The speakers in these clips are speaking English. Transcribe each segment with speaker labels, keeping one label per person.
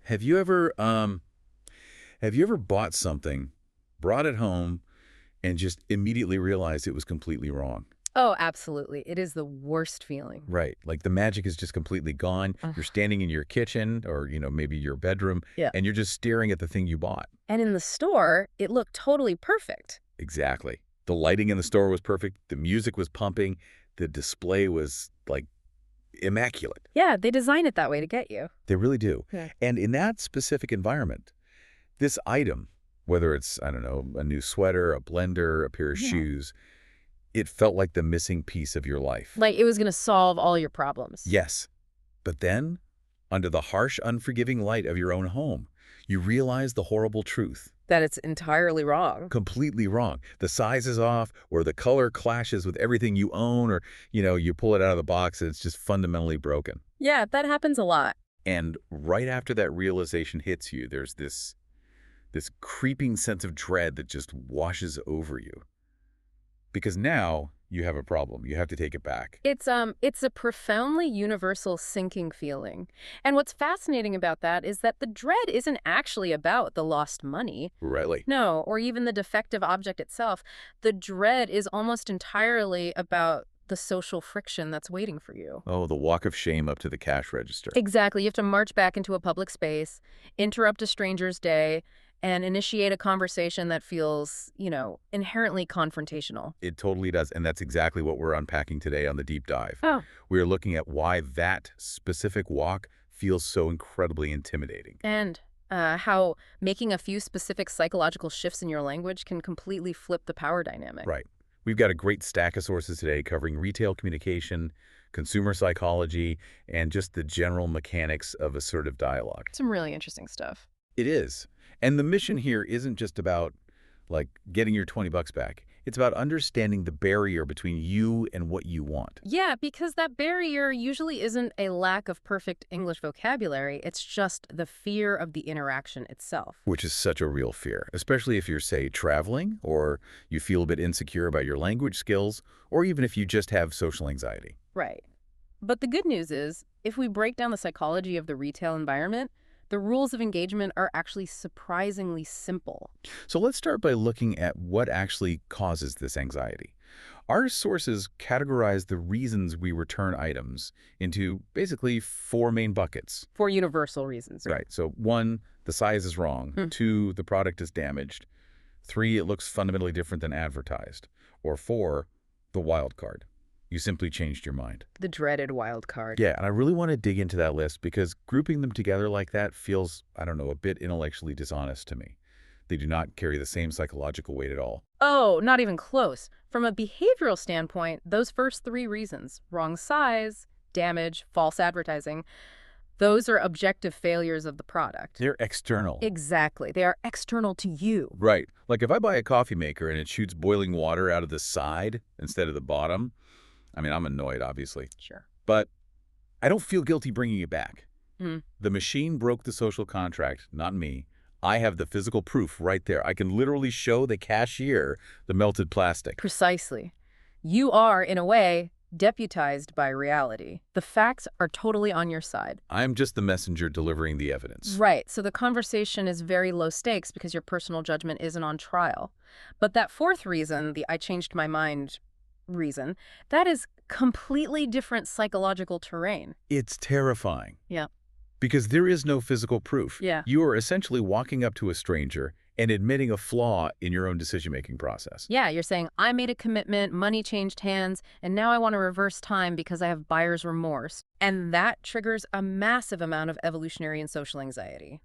Speaker 1: Have you ever bought something, brought it home, and just immediately realized it was completely wrong?
Speaker 2: Oh, absolutely. It is the worst feeling.
Speaker 1: Right. Like the magic is just completely gone.
Speaker 2: Ugh.
Speaker 1: You're standing in your kitchen or, maybe your bedroom,
Speaker 2: Yeah.
Speaker 1: and you're just staring at the thing you bought.
Speaker 2: And in the store, it looked totally perfect.
Speaker 1: Exactly. The lighting in the store was perfect. The music was pumping. The display was like immaculate.
Speaker 2: Yeah, they design it that way to get you.
Speaker 1: They really do.
Speaker 2: Yeah.
Speaker 1: And in that specific environment, this item, whether it's, I don't know, a new sweater, a blender, a pair of
Speaker 2: Yeah.
Speaker 1: shoes, it felt like the missing piece of your life.
Speaker 2: Like it was going to solve all your problems.
Speaker 1: Yes. But then, under the harsh, unforgiving light of your own home, you realize the horrible truth.
Speaker 2: That it's entirely wrong.
Speaker 1: Completely wrong. The size is off, or the color clashes with everything you own, or, you pull it out of the box and it's just fundamentally broken.
Speaker 2: Yeah, that happens a lot.
Speaker 1: And right after that realization hits you, there's this creeping sense of dread that just washes over you. Because now you have a problem. You have to take it back.
Speaker 2: It's a profoundly universal sinking feeling. And what's fascinating about that is that the dread isn't actually about the lost money.
Speaker 1: Rightly.
Speaker 2: No, or even the defective object itself. The dread is almost entirely about the social friction that's waiting for you.
Speaker 1: Oh, the walk of shame up to the cash register.
Speaker 2: Exactly. You have to march back into a public space, interrupt a stranger's day, and initiate a conversation that feels, inherently confrontational.
Speaker 1: It totally does. And that's exactly what we're unpacking today on the deep dive.
Speaker 2: Oh.
Speaker 1: We're looking at why that specific walk feels so incredibly intimidating.
Speaker 2: And how making a few specific psychological shifts in your language can completely flip the power dynamic.
Speaker 1: Right. We've got a great stack of sources today covering retail communication, consumer psychology, and just the general mechanics of assertive dialogue.
Speaker 2: Some really interesting stuff.
Speaker 1: It is. And the mission here isn't just about, getting your $20 back. It's about understanding the barrier between you and what you want.
Speaker 2: Yeah, because that barrier usually isn't a lack of perfect English vocabulary. It's just the fear of the interaction itself.
Speaker 1: Which is such a real fear, especially if you're, say, traveling, or you feel a bit insecure about your language skills, or even if you just have social anxiety.
Speaker 2: Right. But the good news is, if we break down the psychology of the retail environment, the rules of engagement are actually surprisingly simple.
Speaker 1: So let's start by looking at what actually causes this anxiety. Our sources categorize the reasons we return items into basically four main buckets.
Speaker 2: For universal reasons.
Speaker 1: Right. So 1, the size is wrong. 2, the product is damaged. 3, it looks fundamentally different than advertised. Or 4, the wild card. You simply changed your mind.
Speaker 2: The dreaded wild card.
Speaker 1: Yeah, and I really want to dig into that list because grouping them together like that feels, I don't know, a bit intellectually dishonest to me. They do not carry the same psychological weight at all.
Speaker 2: Oh, not even close. From a behavioral standpoint, those first three reasons, wrong size, damage, false advertising, those are objective failures of the product.
Speaker 1: They're external.
Speaker 2: Exactly. They are external to you.
Speaker 1: Right. Like if I buy a coffee maker and it shoots boiling water out of the side instead of the bottom, I'm annoyed, obviously.
Speaker 2: Sure.
Speaker 1: But I don't feel guilty bringing it back.
Speaker 2: Mm.
Speaker 1: The machine broke the social contract, not me. I have the physical proof right there. I can literally show the cashier the melted plastic.
Speaker 2: Precisely. You are, in a way, deputized by reality. The facts are totally on your side.
Speaker 1: I'm just the messenger delivering the evidence.
Speaker 2: Right. So the conversation is very low stakes because your personal judgment isn't on trial. But that fourth reason, the I changed my mind reason, that is completely different psychological terrain.
Speaker 1: It's terrifying.
Speaker 2: Yeah.
Speaker 1: Because there is no physical proof.
Speaker 2: Yeah.
Speaker 1: You are essentially walking up to a stranger and admitting a flaw in your own decision-making process.
Speaker 2: Yeah, you're saying, I made a commitment, money changed hands, and now I want to reverse time because I have buyer's remorse. And that triggers a massive amount of evolutionary and social anxiety.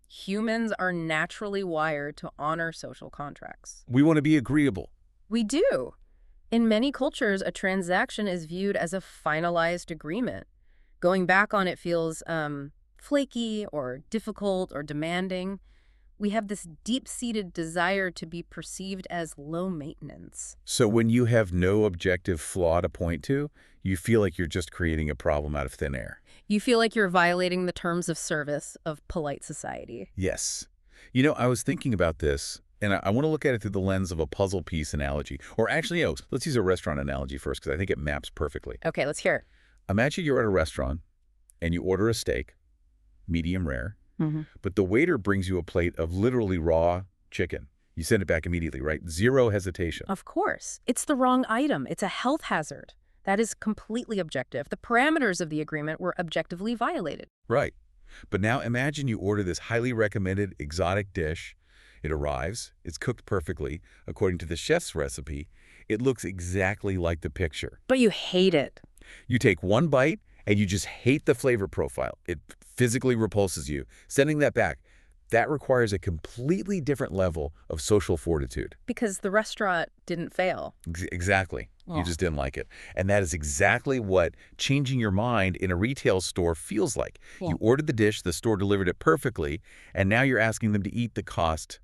Speaker 2: Humans are naturally wired to honor social contracts.
Speaker 1: We want to be agreeable.
Speaker 2: We do. In many cultures, a transaction is viewed as a finalized agreement. Going back on it feels flaky or difficult or demanding. We have this deep-seated desire to be perceived as low maintenance.
Speaker 1: So when you have no objective flaw to point to, you feel like you're just creating a problem out of thin air.
Speaker 2: You feel like you're violating the terms of service of polite society.
Speaker 1: Yes. I was thinking about this, and I want to look at it through the lens of a puzzle piece analogy. Or actually, let's use a restaurant analogy first because I think it maps perfectly.
Speaker 2: Okay, let's hear it.
Speaker 1: Imagine you're at a restaurant and you order a steak, medium rare,
Speaker 2: Hmm.
Speaker 1: But the waiter brings you a plate of literally raw chicken. You send it back immediately, right? Zero hesitation.
Speaker 2: Of course. It's the wrong item. It's a health hazard. That is completely objective. The parameters of the agreement were objectively violated.
Speaker 1: Right. But now imagine you order this highly recommended exotic dish. It arrives. It's cooked perfectly. According to the chef's recipe, it looks exactly like the picture.
Speaker 2: But you hate it.
Speaker 1: You take one bite, and you just hate the flavor profile. It physically repulses you. Sending that back, that requires a completely different level of social fortitude.
Speaker 2: Because the restaurant didn't fail.
Speaker 1: Exactly.
Speaker 2: Oh.
Speaker 1: You just didn't like it. And that is exactly what changing your mind in a retail store feels like.
Speaker 2: Yeah.
Speaker 1: You ordered the dish, the store delivered it perfectly, and now you're asking them to eat the cost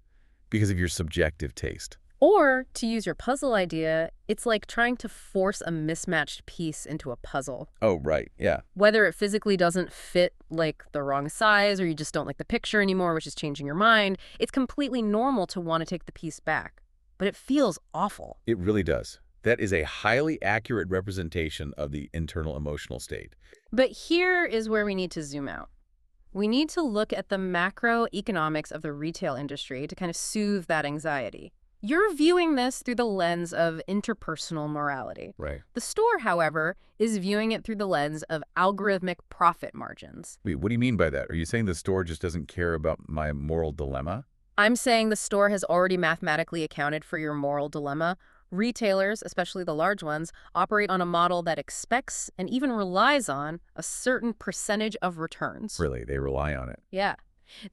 Speaker 1: because of your subjective taste.
Speaker 2: Or, to use your puzzle idea, it's like trying to force a mismatched piece into a puzzle.
Speaker 1: Oh, right. Yeah.
Speaker 2: Whether it physically doesn't fit, like the wrong size, or you just don't like the picture anymore, which is changing your mind, it's completely normal to want to take the piece back. But it feels awful.
Speaker 1: It really does. That is a highly accurate representation of the internal emotional state.
Speaker 2: But here is where we need to zoom out. We need to look at the macroeconomics of the retail industry to kind of soothe that anxiety. You're viewing this through the lens of interpersonal morality.
Speaker 1: Right.
Speaker 2: The store, however, is viewing it through the lens of algorithmic profit margins.
Speaker 1: Wait, what do you mean by that? Are you saying the store just doesn't care about my moral dilemma?
Speaker 2: I'm saying the store has already mathematically accounted for your moral dilemma. Retailers, especially the large ones, operate on a model that expects and even relies on a certain percentage of returns.
Speaker 1: Really, they rely on it.
Speaker 2: Yeah.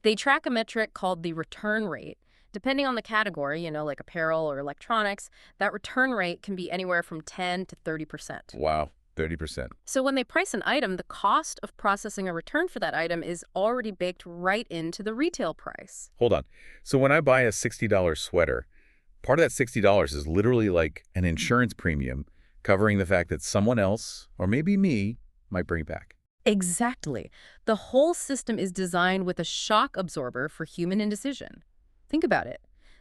Speaker 2: They track a metric called the return rate. Depending on the category, like apparel or electronics, that return rate can be anywhere from 10 to 30%.
Speaker 1: Wow, 30%.
Speaker 2: So when they price an item, the cost of processing a return for that item is already baked right into the retail price.
Speaker 1: Hold on. So when I buy a $60 sweater, part of that $60 is literally like an insurance premium covering the fact that someone else, or maybe me, might bring it back.
Speaker 2: Exactly. The whole system is designed with a shock absorber for human indecision. Think about it.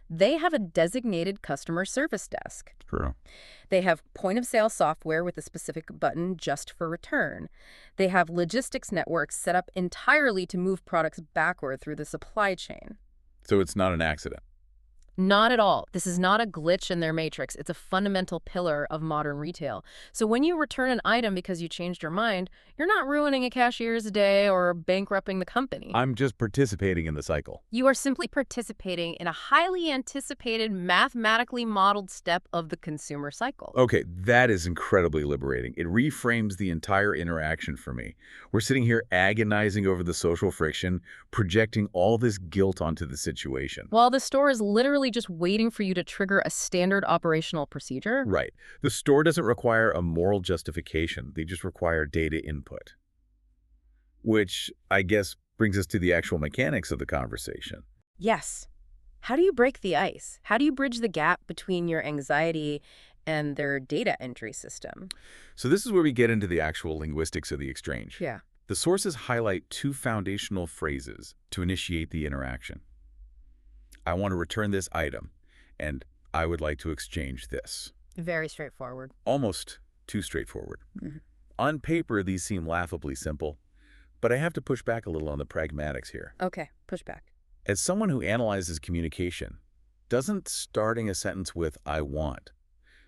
Speaker 2: They have a designated customer service desk.
Speaker 1: True.
Speaker 2: They have point-of-sale software with a specific button just for return. They have logistics networks set up entirely to move products backward through the supply chain.
Speaker 1: So it's not an accident.
Speaker 2: Not at all. This is not a glitch in their matrix. It's a fundamental pillar of modern retail. So when you return an item because you changed your mind, you're not ruining a cashier's day or bankrupting the company.
Speaker 1: I'm just participating in the cycle.
Speaker 2: You are simply participating in a highly anticipated, mathematically modeled step of the consumer cycle.
Speaker 1: Okay, that is incredibly liberating. It reframes the entire interaction for me. We're sitting here agonizing over the social friction, projecting all this guilt onto the situation.
Speaker 2: While the store is literally just waiting for you to trigger a standard operational procedure.
Speaker 1: Right. The store doesn't require a moral justification. They just require data input. Which, I guess, brings us to the actual mechanics of the conversation.
Speaker 2: Yes. How do you break the ice? How do you bridge the gap between your anxiety and their data entry system?
Speaker 1: So this is where we get into the actual linguistics of the exchange.
Speaker 2: Yeah.
Speaker 1: The sources highlight two foundational phrases to initiate the interaction. I want to return this item, and I would like to exchange this.
Speaker 2: Very straightforward.
Speaker 1: Almost too straightforward.
Speaker 2: Mm-hmm.
Speaker 1: On paper, these seem laughably simple, but I have to push back a little on the pragmatics here.
Speaker 2: Okay, push back.
Speaker 1: As someone who analyzes communication, doesn't starting a sentence with "I want"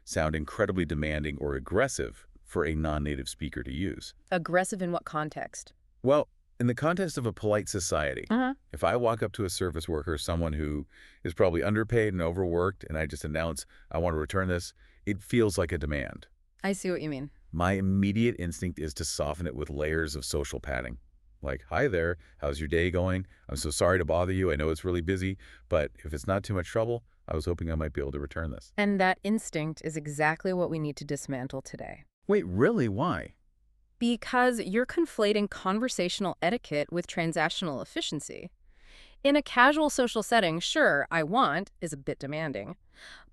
Speaker 1: sound incredibly demanding or aggressive for a non-native speaker to use?
Speaker 2: Aggressive in what context?
Speaker 1: Well, in the context of a polite society,
Speaker 2: Uh-huh.
Speaker 1: if I walk up to a service worker, someone who is probably underpaid and overworked, and I just announce, I want to return this, it feels like a demand.
Speaker 2: I see what you mean.
Speaker 1: My immediate instinct is to soften it with layers of social padding. Like, hi there, how's your day going? I'm so sorry to bother you. I know it's really busy, but if it's not too much trouble, I was hoping I might be able to return this.
Speaker 2: And that instinct is exactly what we need to dismantle today.
Speaker 1: Wait, really? Why?
Speaker 2: Because you're conflating conversational etiquette with transactional efficiency. In a casual social setting, sure, I want is a bit demanding,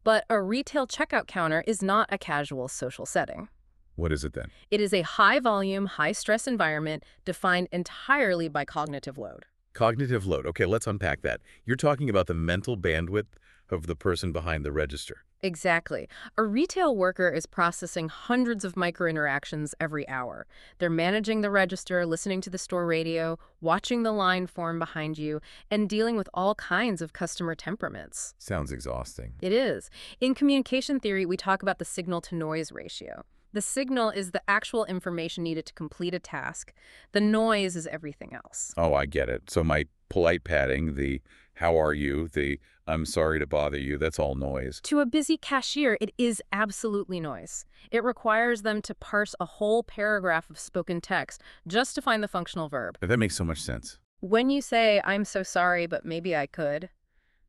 Speaker 2: but a retail checkout counter is not a casual social setting.
Speaker 1: What is it then?
Speaker 2: It is a high-volume, high-stress environment defined entirely by cognitive load.
Speaker 1: Cognitive load. Okay, let's unpack that. You're talking about the mental bandwidth of the person behind the register.
Speaker 2: Exactly. A retail worker is processing hundreds of micro-interactions every hour. They're managing the register, listening to the store radio, watching the line form behind you, and dealing with all kinds of customer temperaments.
Speaker 1: Sounds exhausting.
Speaker 2: It is. In communication theory, we talk about the signal-to-noise ratio. The signal is the actual information needed to complete a task. The noise is everything else.
Speaker 1: Oh, I get it. So my polite patting, the how are you, the I'm sorry to bother you, that's all noise.
Speaker 2: To a busy cashier, it is absolutely noise. It requires them to parse a whole paragraph of spoken text just to find the functional verb.
Speaker 1: That makes so much sense.
Speaker 2: When you say, I'm so sorry, but maybe I could,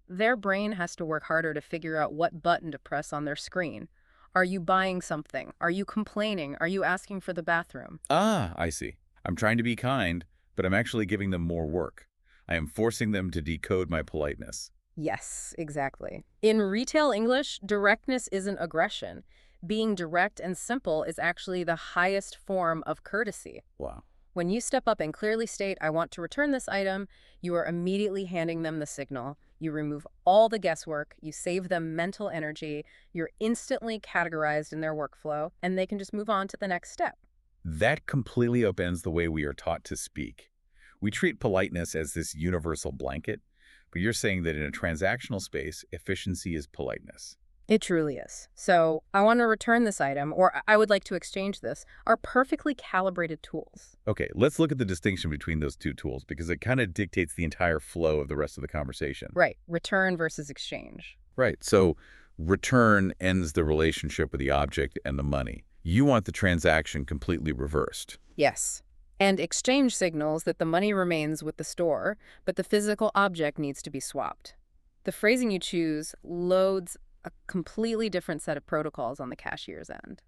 Speaker 2: their brain has to work harder to figure out what button to press on their screen. Are you buying something? Are you complaining? Are you asking for the bathroom?
Speaker 1: Ah, I see. I'm trying to be kind, but I'm actually giving them more work. I am forcing them to decode my politeness.
Speaker 2: Yes, exactly. In retail English, directness isn't aggression. Being direct and simple is actually the highest form of courtesy.
Speaker 1: Wow.
Speaker 2: When you step up and clearly state, I want to return this item, you are immediately handing them the signal. You remove all the guesswork, you save them mental energy, you're instantly categorized in their workflow, and they can just move on to the next step.
Speaker 1: That completely upends the way we are taught to speak. We treat politeness as this universal blanket, but you're saying that in a transactional space, efficiency is politeness.
Speaker 2: It truly is. So I want to return this item, or I would like to exchange this, are perfectly calibrated tools.
Speaker 1: Okay, let's look at the distinction between those two tools because it kind of dictates the entire flow of the rest of the conversation.
Speaker 2: Right, return versus exchange.
Speaker 1: Right, so return ends the relationship with the object and the money. You want the transaction completely reversed.
Speaker 2: Yes. And exchange signals that the money remains with the store, but the physical object needs to be swapped. The phrasing you choose loads a completely different set of protocols on the cashier's end.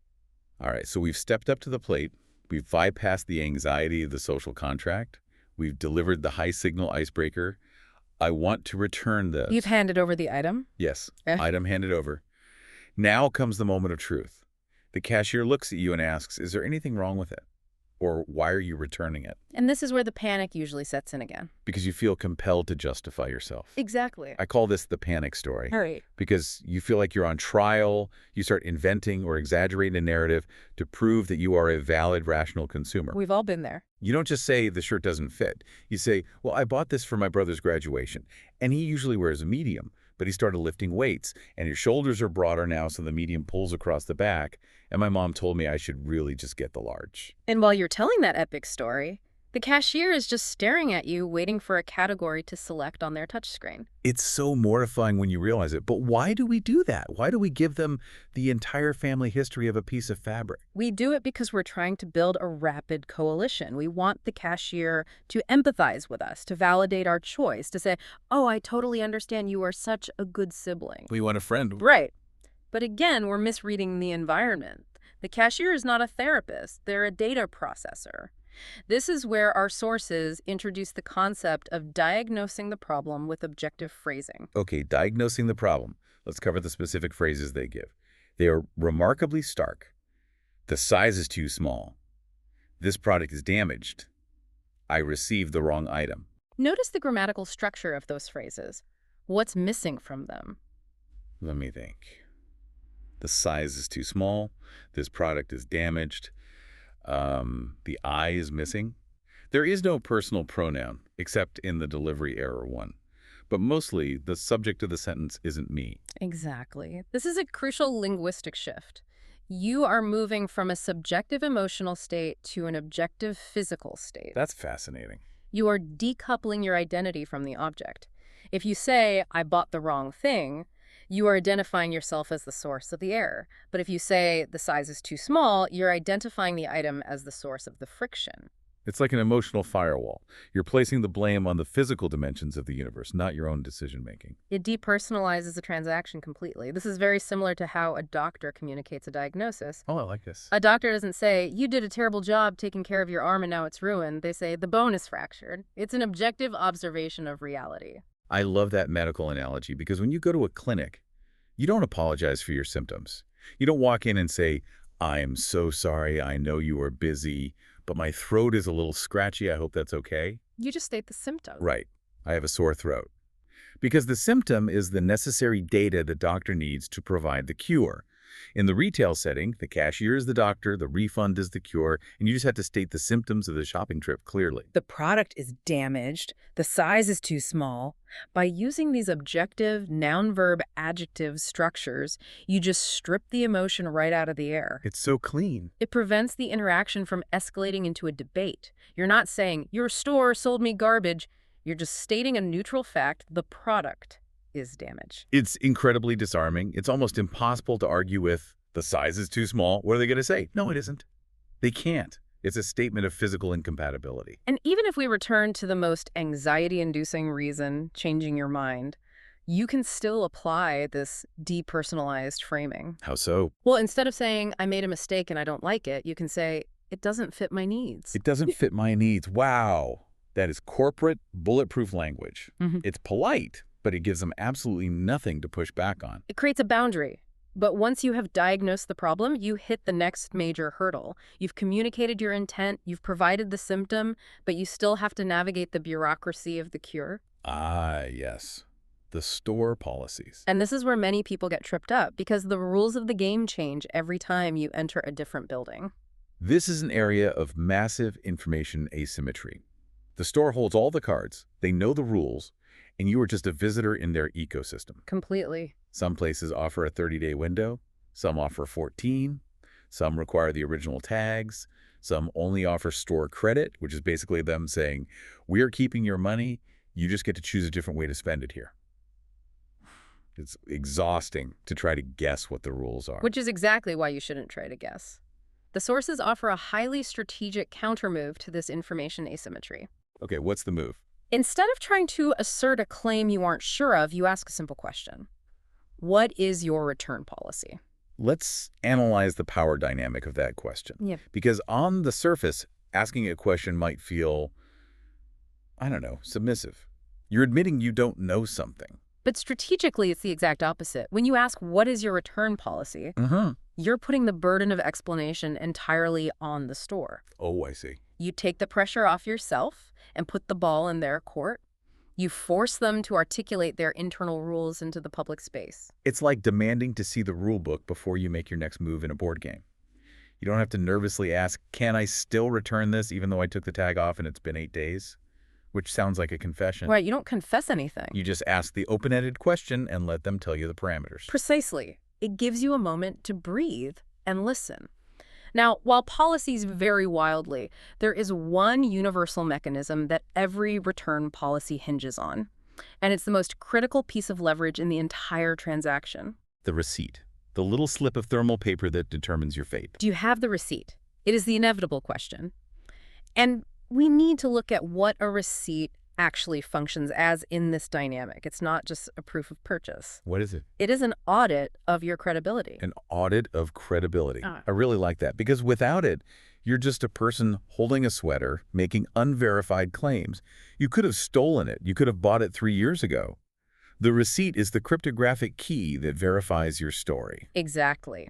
Speaker 1: All right, so we've stepped up to the plate. We've bypassed the anxiety of the social contract. We've delivered the high signal icebreaker. I want to return this.
Speaker 2: You've handed over the item?
Speaker 1: Yes, item handed over. Now comes the moment of truth. The cashier looks at you and asks, is there anything wrong with it? Or why are you returning it?
Speaker 2: And this is where the panic usually sets in again.
Speaker 1: Because you feel compelled to justify yourself.
Speaker 2: Exactly.
Speaker 1: I call this the panic story.
Speaker 2: All right.
Speaker 1: Because you feel like you're on trial, you start inventing or exaggerating a narrative to prove that you are a valid, rational consumer.
Speaker 2: We've all been there.
Speaker 1: You don't just say the shirt doesn't fit. You say, well, I bought this for my brother's graduation, and he usually wears a medium, but he started lifting weights, and your shoulders are broader now, so the medium pulls across the back, and my mom told me I should really just get the large.
Speaker 2: And while you're telling that epic story, the cashier is just staring at you, waiting for a category to select on their touchscreen.
Speaker 1: It's so mortifying when you realize it, but why do we do that? Why do we give them the entire family history of a piece of fabric?
Speaker 2: We do it because we're trying to build a rapid coalition. We want the cashier to empathize with us, to validate our choice, to say, oh, I totally understand, you are such a good sibling.
Speaker 1: We want a friend.
Speaker 2: Right. But again, we're misreading the environment. The cashier is not a therapist. They're a data processor. This is where our sources introduce the concept of diagnosing the problem with objective phrasing.
Speaker 1: Okay, diagnosing the problem. Let's cover the specific phrases they give. They are remarkably stark. The size is too small. This product is damaged. I received the wrong item.
Speaker 2: Notice the grammatical structure of those phrases. What's missing from them?
Speaker 1: Let me think. The size is too small. This product is damaged. The I is missing. There is no personal pronoun, except in the delivery error one. But mostly, the subject of the sentence isn't me.
Speaker 2: Exactly. This is a crucial linguistic shift. You are moving from a subjective emotional state to an objective physical state.
Speaker 1: That's fascinating.
Speaker 2: You are decoupling your identity from the object. If you say, I bought the wrong thing, you are identifying yourself as the source of the error. But if you say the size is too small, you're identifying the item as the source of the friction.
Speaker 1: It's like an emotional firewall. You're placing the blame on the physical dimensions of the universe, not your own decision-making.
Speaker 2: It depersonalizes the transaction completely. This is very similar to how a doctor communicates a diagnosis.
Speaker 1: Oh, I like this.
Speaker 2: A doctor doesn't say, you did a terrible job taking care of your arm and now it's ruined. They say, the bone is fractured. It's an objective observation of reality.
Speaker 1: I love that medical analogy because when you go to a clinic, you don't apologize for your symptoms. You don't walk in and say, I am so sorry, I know you are busy, but my throat is a little scratchy, I hope that's okay.
Speaker 2: You just state the symptom.
Speaker 1: Right. I have a sore throat. Because the symptom is the necessary data the doctor needs to provide the cure. In the retail setting, the cashier is the doctor, the refund is the cure, and you just have to state the symptoms of the shopping trip clearly.
Speaker 2: The product is damaged, the size is too small. By using these objective noun-verb-adjective structures, you just strip the emotion right out of the air.
Speaker 1: It's so clean.
Speaker 2: It prevents the interaction from escalating into a debate. You're not saying, your store sold me garbage. You're just stating a neutral fact, the product is damaged.
Speaker 1: It's incredibly disarming. It's almost impossible to argue with, the size is too small. What are they going to say? No, it isn't. They can't. It's a statement of physical incompatibility.
Speaker 2: And even if we return to the most anxiety-inducing reason, changing your mind, you can still apply this depersonalized framing.
Speaker 1: How so?
Speaker 2: Well, instead of saying, I made a mistake and I don't like it, you can say, it doesn't fit my needs.
Speaker 1: It doesn't fit my needs. Wow. That is corporate, bulletproof language. It's polite, but it gives them absolutely nothing to push back on.
Speaker 2: It creates a boundary. But once you have diagnosed the problem, you hit the next major hurdle. You've communicated your intent, you've provided the symptom, but you still have to navigate the bureaucracy of the cure.
Speaker 1: Ah, yes. The store policies.
Speaker 2: And this is where many people get tripped up, because the rules of the game change every time you enter a different building.
Speaker 1: This is an area of massive information asymmetry. The store holds all the cards, they know the rules, and you are just a visitor in their ecosystem.
Speaker 2: Completely.
Speaker 1: Some places offer a 30-day window, some offer 14, some require the original tags, some only offer store credit, which is basically them saying, we are keeping your money, you just get to choose a different way to spend it here. It's exhausting to try to guess what the rules are.
Speaker 2: Which is exactly why you shouldn't try to guess. The sources offer a highly strategic countermove to this information asymmetry.
Speaker 1: Okay, what's the move?
Speaker 2: Instead of trying to assert a claim you aren't sure of, you ask a simple question. What is your return policy?
Speaker 1: Let's analyze the power dynamic of that question.
Speaker 2: Yeah.
Speaker 1: Because on the surface, asking a question might feel, I don't know, submissive. You're admitting you don't know something.
Speaker 2: But strategically, it's the exact opposite. When you ask, what is your return policy, you're putting the burden of explanation entirely on the store.
Speaker 1: Oh, I see.
Speaker 2: You take the pressure off yourself and put the ball in their court. You force them to articulate their internal rules into the public space.
Speaker 1: It's like demanding to see the rule book before you make your next move in a board game. You don't have to nervously ask, can I still return this even though I took the tag off and it's been 8 days? Which sounds like a confession.
Speaker 2: Right, you don't confess anything.
Speaker 1: You just ask the open-ended question and let them tell you the parameters.
Speaker 2: Precisely. It gives you a moment to breathe and listen. Now, while policies vary wildly, there is one universal mechanism that every return policy hinges on, and it's the most critical piece of leverage in the entire transaction.
Speaker 1: The receipt. The little slip of thermal paper that determines your fate.
Speaker 2: Do you have the receipt? It is the inevitable question. And we need to look at what a receipt actually functions as in this dynamic. It's not just a proof of purchase.
Speaker 1: What is it?
Speaker 2: It is an audit of your credibility.
Speaker 1: An audit of credibility. I really like that, because without it, you're just a person holding a sweater, making unverified claims. You could have stolen it. You could have bought it 3 years ago. The receipt is the cryptographic key that verifies your story.
Speaker 2: Exactly.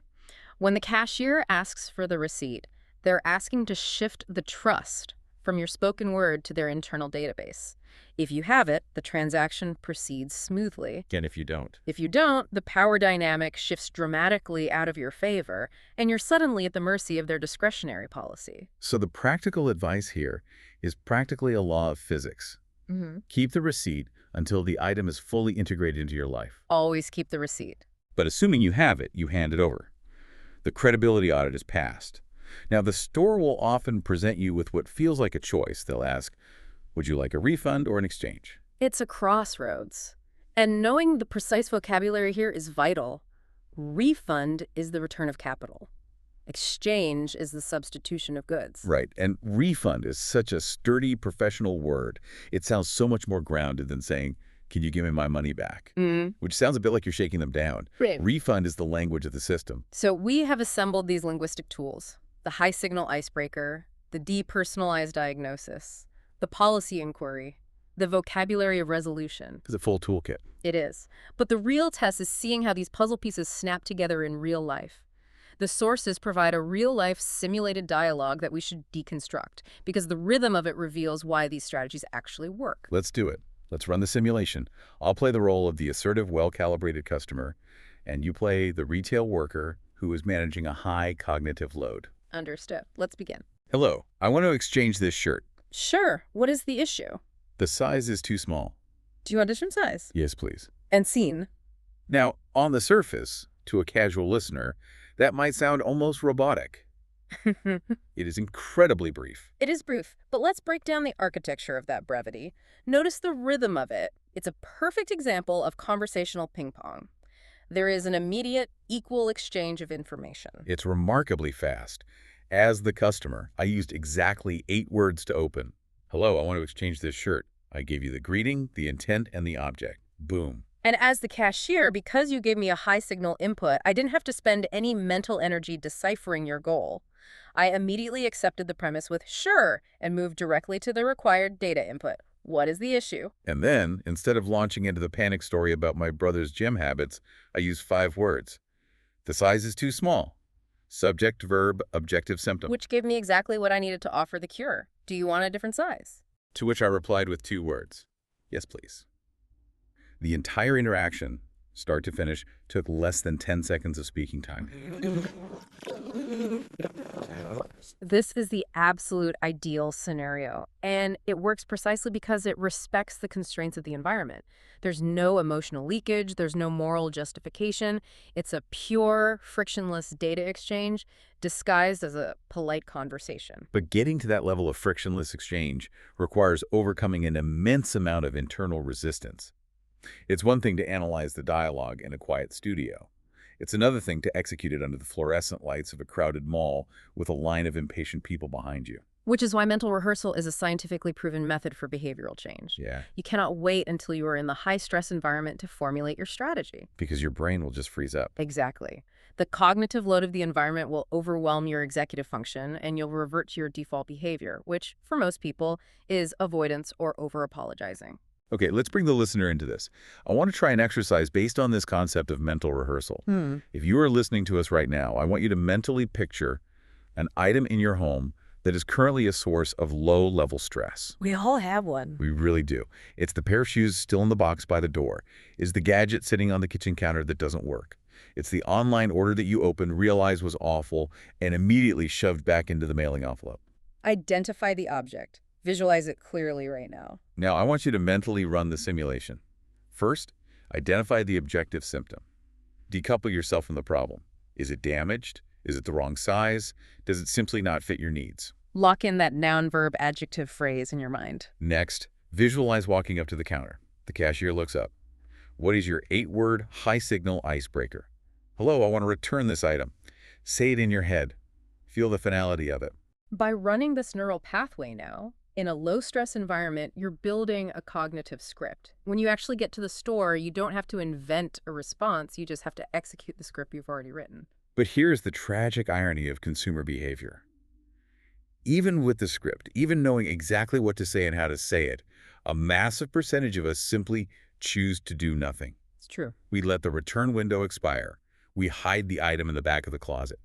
Speaker 2: When the cashier asks for the receipt, they're asking to shift the trust from your spoken word to their internal database. If you have it, the transaction proceeds smoothly.
Speaker 1: And if you don't?
Speaker 2: If you don't, the power dynamic shifts dramatically out of your favor, and you're suddenly at the mercy of their discretionary policy.
Speaker 1: So the practical advice here is practically a law of physics. Keep the receipt until the item is fully integrated into your life.
Speaker 2: Always keep the receipt.
Speaker 1: But assuming you have it, you hand it over. The credibility audit is passed. Now, the store will often present you with what feels like a choice. They'll ask, would you like a refund or an exchange?
Speaker 2: It's a crossroads. And knowing the precise vocabulary here is vital. Refund is the return of capital. Exchange is the substitution of goods.
Speaker 1: Right, and refund is such a sturdy professional word. It sounds so much more grounded than saying, can you give me my money back? Which sounds a bit like you're shaking them down.
Speaker 2: Right.
Speaker 1: Refund is the language of the system.
Speaker 2: So we have assembled these linguistic tools: the high-signal icebreaker, the depersonalized diagnosis, the policy inquiry, the vocabulary of resolution.
Speaker 1: It's a full toolkit.
Speaker 2: It is. But the real test is seeing how these puzzle pieces snap together in real life. The sources provide a real-life simulated dialogue that we should deconstruct, because the rhythm of it reveals why these strategies actually work.
Speaker 1: Let's do it. Let's run the simulation. I'll play the role of the assertive, well-calibrated customer, and you play the retail worker who is managing a high cognitive load.
Speaker 2: Understood. Let's begin.
Speaker 1: Hello, I want to exchange this shirt.
Speaker 2: Sure. What is the issue?
Speaker 1: The size is too small.
Speaker 2: Do you want different size?
Speaker 1: Yes, please.
Speaker 2: And scene.
Speaker 1: Now, on the surface, to a casual listener, that might sound almost robotic. It is incredibly brief.
Speaker 2: It is brief, but let's break down the architecture of that brevity. Notice the rhythm of it. It's a perfect example of conversational ping pong. There is an immediate, equal exchange of information.
Speaker 1: It's remarkably fast. As the customer, I used exactly 8 words to open. Hello, I want to exchange this shirt. I gave you the greeting, the intent, and the object. Boom.
Speaker 2: And as the cashier, because you gave me a high signal input, I didn't have to spend any mental energy deciphering your goal. I immediately accepted the premise with sure and moved directly to the required data input. What is the issue?
Speaker 1: And then, instead of launching into the panic story about my brother's gym habits, I used 5 words. The size is too small. Subject, verb, objective, symptom.
Speaker 2: Which gave me exactly what I needed to offer the cure. Do you want a different size?
Speaker 1: To which I replied with 2 words. Yes, please. The entire interaction, start to finish, took less than 10 seconds of speaking time.
Speaker 2: This is the absolute ideal scenario, and it works precisely because it respects the constraints of the environment. There's no emotional leakage, there's no moral justification. It's a pure, frictionless data exchange disguised as a polite conversation.
Speaker 1: But getting to that level of frictionless exchange requires overcoming an immense amount of internal resistance. It's one thing to analyze the dialogue in a quiet studio. It's another thing to execute it under the fluorescent lights of a crowded mall with a line of impatient people behind you.
Speaker 2: Which is why mental rehearsal is a scientifically proven method for behavioral change.
Speaker 1: Yeah.
Speaker 2: You cannot wait until you are in the high-stress environment to formulate your strategy.
Speaker 1: Because your brain will just freeze up.
Speaker 2: Exactly. The cognitive load of the environment will overwhelm your executive function, and you'll revert to your default behavior, which, for most people, is avoidance or over-apologizing.
Speaker 1: Okay, let's bring the listener into this. I want to try an exercise based on this concept of mental rehearsal. If you are listening to us right now, I want you to mentally picture an item in your home that is currently a source of low-level stress.
Speaker 2: We all have one.
Speaker 1: We really do. It's the pair of shoes still in the box by the door. It's the gadget sitting on the kitchen counter that doesn't work. It's the online order that you opened, realized was awful, and immediately shoved back into the mailing envelope.
Speaker 2: Identify the object. Visualize it clearly right now.
Speaker 1: Now, I want you to mentally run the simulation. First, identify the objective symptom. Decouple yourself from the problem. Is it damaged? Is it the wrong size? Does it simply not fit your needs?
Speaker 2: Lock in that noun, verb, adjective phrase in your mind.
Speaker 1: Next, visualize walking up to the counter. The cashier looks up. What is your 8-word, high-signal icebreaker? Hello, I want to return this item. Say it in your head. Feel the finality of it.
Speaker 2: By running this neural pathway now, in a low-stress environment, you're building a cognitive script. When you actually get to the store, you don't have to invent a response. You just have to execute the script you've already written.
Speaker 1: But here's the tragic irony of consumer behavior. Even with the script, even knowing exactly what to say and how to say it, a massive percentage of us simply choose to do nothing.
Speaker 2: It's true.
Speaker 1: We let the return window expire. We hide the item in the back of the closet.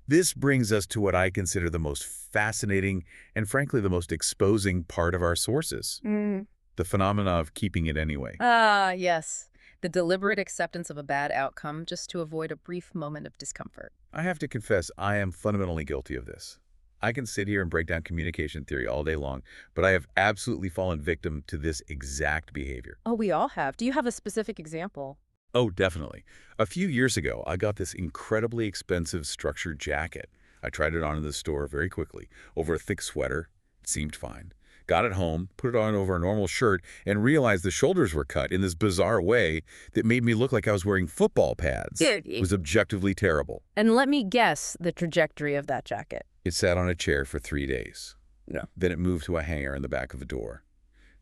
Speaker 1: This brings us to what I consider the most fascinating and, frankly, the most exposing part of our sources. The phenomena of keeping it anyway.
Speaker 2: Ah, yes. The deliberate acceptance of a bad outcome just to avoid a brief moment of discomfort.
Speaker 1: I have to confess, I am fundamentally guilty of this. I can sit here and break down communication theory all day long, but I have absolutely fallen victim to this exact behavior.
Speaker 2: Oh, we all have. Do you have a specific example?
Speaker 1: Oh, definitely. A few years ago, I got this incredibly expensive structured jacket. I tried it on in the store very quickly, over a thick sweater. It seemed fine. Got it home, put it on over a normal shirt, and realized the shoulders were cut in this bizarre way that made me look like I was wearing football pads. It was objectively terrible.
Speaker 2: And let me guess the trajectory of that jacket.
Speaker 1: It sat on a chair for 3 days.
Speaker 2: Yeah.
Speaker 1: Then it moved to a hanger in the back of the door.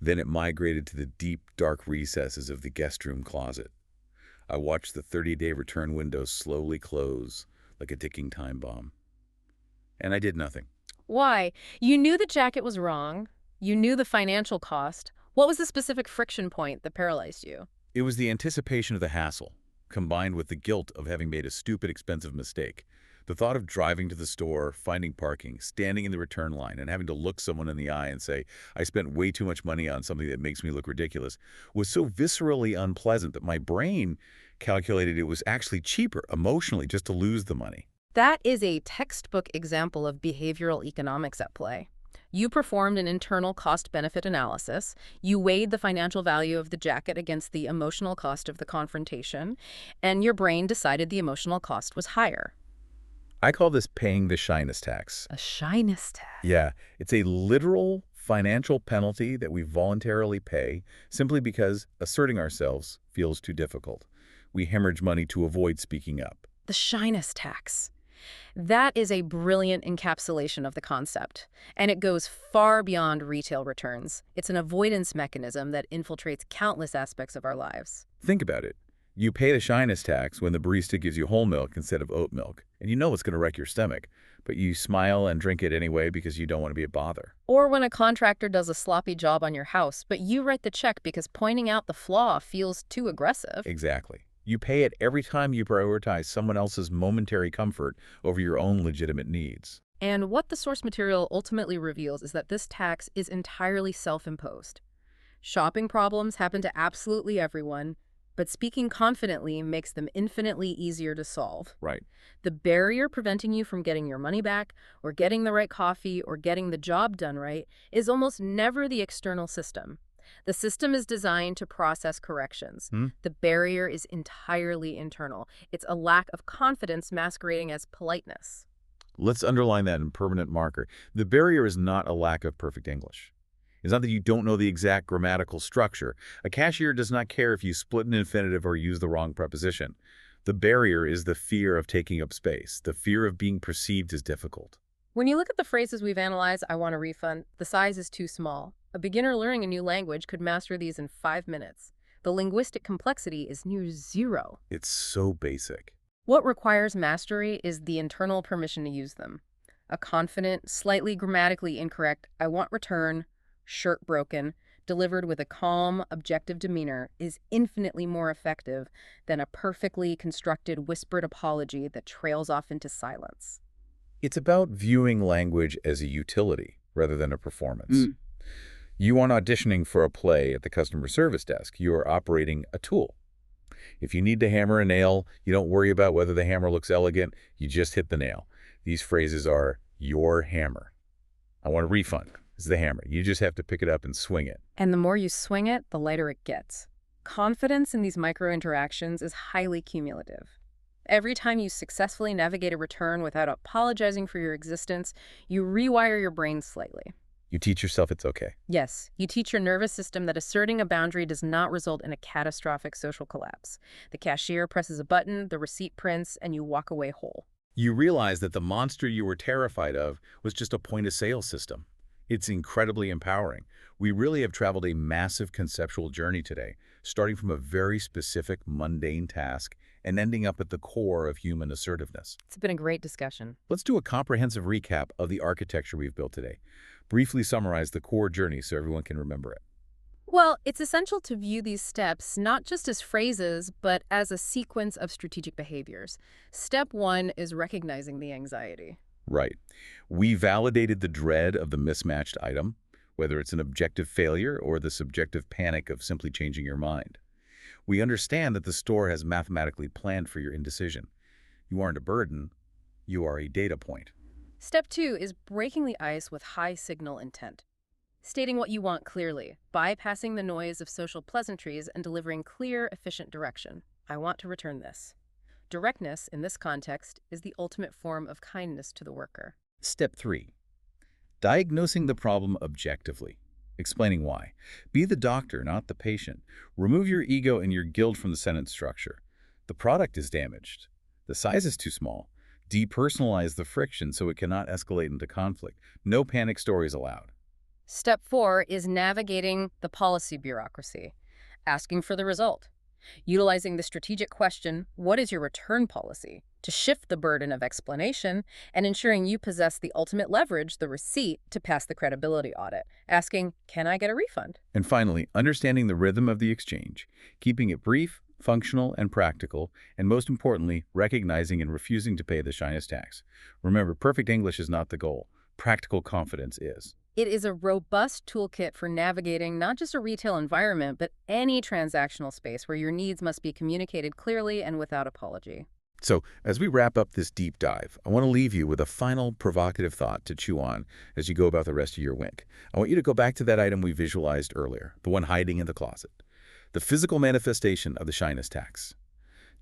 Speaker 1: Then it migrated to the deep, dark recesses of the guest room closet. I watched the 30-day return window slowly close like a ticking time bomb. And I did nothing.
Speaker 2: Why? You knew the jacket was wrong. You knew the financial cost. What was the specific friction point that paralyzed you?
Speaker 1: It was the anticipation of the hassle, combined with the guilt of having made a stupid, expensive mistake. The thought of driving to the store, finding parking, standing in the return line, and having to look someone in the eye and say, I spent way too much money on something that makes me look ridiculous, was so viscerally unpleasant that my brain calculated it was actually cheaper emotionally just to lose the money.
Speaker 2: That is a textbook example of behavioral economics at play. You performed an internal cost-benefit analysis. You weighed the financial value of the jacket against the emotional cost of the confrontation, and your brain decided the emotional cost was higher.
Speaker 1: I call this paying the shyness tax.
Speaker 2: A shyness test.
Speaker 1: Yeah, it's a literal financial penalty that we voluntarily pay simply because asserting ourselves feels too difficult. We hemorrhage money to avoid speaking up.
Speaker 2: The shyness tax. That is a brilliant encapsulation of the concept, and it goes far beyond retail returns. It's an avoidance mechanism that infiltrates countless aspects of our lives.
Speaker 1: Think about it. You pay the shyness tax when the barista gives you whole milk instead of oat milk, and you know it's going to wreck your stomach, but you smile and drink it anyway because you don't want to be a bother.
Speaker 2: Or when a contractor does a sloppy job on your house, but you write the check because pointing out the flaw feels too aggressive.
Speaker 1: Exactly. You pay it every time you prioritize someone else's momentary comfort over your own legitimate needs.
Speaker 2: And what the source material ultimately reveals is that this tax is entirely self-imposed. Shopping problems happen to absolutely everyone, but speaking confidently makes them infinitely easier to solve.
Speaker 1: Right.
Speaker 2: The barrier preventing you from getting your money back, or getting the right coffee, or getting the job done right is almost never the external system. The system is designed to process corrections. The barrier is entirely internal. It's a lack of confidence masquerading as politeness.
Speaker 1: Let's underline that in permanent marker. The barrier is not a lack of perfect English. It's not that you don't know the exact grammatical structure. A cashier does not care if you split an infinitive or use the wrong preposition. The barrier is the fear of taking up space, the fear of being perceived as difficult.
Speaker 2: When you look at the phrases we've analyzed, I want a refund, the size is too small. A beginner learning a new language could master these in 5 minutes. The linguistic complexity is near zero.
Speaker 1: It's so basic.
Speaker 2: What requires mastery is the internal permission to use them. A confident, slightly grammatically incorrect, I want return, shirt broken, delivered with a calm, objective demeanor is infinitely more effective than a perfectly constructed whispered apology that trails off into silence.
Speaker 1: It's about viewing language as a utility rather than a performance. You aren't auditioning for a play at the customer service desk. You are operating a tool. If you need to hammer a nail, you don't worry about whether the hammer looks elegant. You just hit the nail. These phrases are your hammer. I want a refund. It's the hammer. You just have to pick it up and swing it.
Speaker 2: And the more you swing it, the lighter it gets. Confidence in these micro-interactions is highly cumulative. Every time you successfully navigate a return without apologizing for your existence, you rewire your brain slightly.
Speaker 1: You teach yourself it's okay.
Speaker 2: Yes, you teach your nervous system that asserting a boundary does not result in a catastrophic social collapse. The cashier presses a button, the receipt prints, and you walk away whole.
Speaker 1: You realize that the monster you were terrified of was just a point-of-sale system. It's incredibly empowering. We really have traveled a massive conceptual journey today, starting from a very specific, mundane task and ending up at the core of human assertiveness.
Speaker 2: It's been a great discussion.
Speaker 1: Let's do a comprehensive recap of the architecture we've built today. Briefly summarize the core journey so everyone can remember it.
Speaker 2: Well, it's essential to view these steps not just as phrases, but as a sequence of strategic behaviors. Step 1 is recognizing the anxiety.
Speaker 1: Right. We validated the dread of the mismatched item, whether it's an objective failure or the subjective panic of simply changing your mind. We understand that the store has mathematically planned for your indecision. You aren't a burden, you are a data point.
Speaker 2: Step 2 is breaking the ice with high signal intent. Stating what you want clearly, bypassing the noise of social pleasantries and delivering clear, efficient direction. I want to return this. Directness, in this context, is the ultimate form of kindness to the worker.
Speaker 1: Step 3. Diagnosing the problem objectively. Explaining why. Be the doctor, not the patient. Remove your ego and your guilt from the sentence structure. The product is damaged. The size is too small. Depersonalize the friction so it cannot escalate into conflict. No panic stories allowed.
Speaker 2: Step 4 is navigating the policy bureaucracy. Asking for the result. Utilizing the strategic question, what is your return policy, to shift the burden of explanation and ensuring you possess the ultimate leverage, the receipt, to pass the credibility audit. Asking, can I get a refund?
Speaker 1: And finally, understanding the rhythm of the exchange, keeping it brief, functional and practical, and most importantly, recognizing and refusing to pay the shyness tax. Remember, perfect English is not the goal. Practical confidence is.
Speaker 2: It is a robust toolkit for navigating not just a retail environment, but any transactional space where your needs must be communicated clearly and without apology.
Speaker 1: So, as we wrap up this deep dive, I want to leave you with a final provocative thought to chew on as you go about the rest of your week. I want you to go back to that item we visualized earlier, the one hiding in the closet, the physical manifestation of the shyness tax.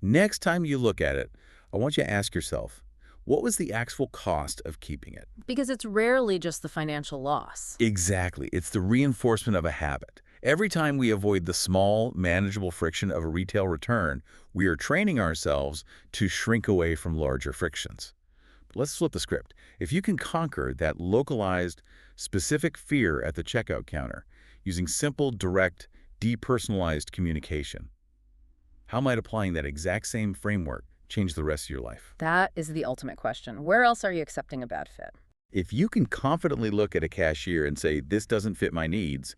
Speaker 1: Next time you look at it, I want you to ask yourself, what was the actual cost of keeping it?
Speaker 2: Because it's rarely just the financial loss.
Speaker 1: Exactly. It's the reinforcement of a habit. Every time we avoid the small, manageable friction of a retail return, we are training ourselves to shrink away from larger frictions. But let's flip the script. If you can conquer that localized, specific fear at the checkout counter using simple, direct, depersonalized communication, how might applying that exact same framework change the rest of your life?
Speaker 2: That is the ultimate question. Where else are you accepting a bad fit?
Speaker 1: If you can confidently look at a cashier and say, this doesn't fit my needs,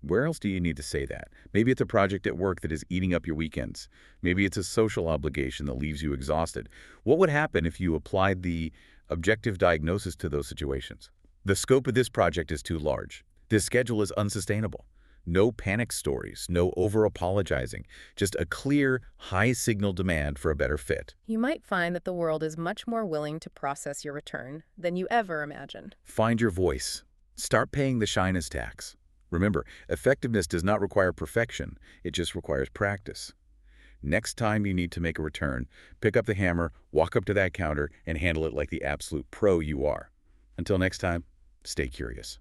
Speaker 1: where else do you need to say that? Maybe it's a project at work that is eating up your weekends. Maybe it's a social obligation that leaves you exhausted. What would happen if you applied the objective diagnosis to those situations? The scope of this project is too large. This schedule is unsustainable. No panic stories, no over-apologizing, just a clear, high-signal demand for a better fit.
Speaker 2: You might find that the world is much more willing to process your return than you ever imagined.
Speaker 1: Find your voice. Start paying the shyness tax. Remember, effectiveness does not require perfection. It just requires practice. Next time you need to make a return, pick up the hammer, walk up to that counter, and handle it like the absolute pro you are. Until next time, stay curious.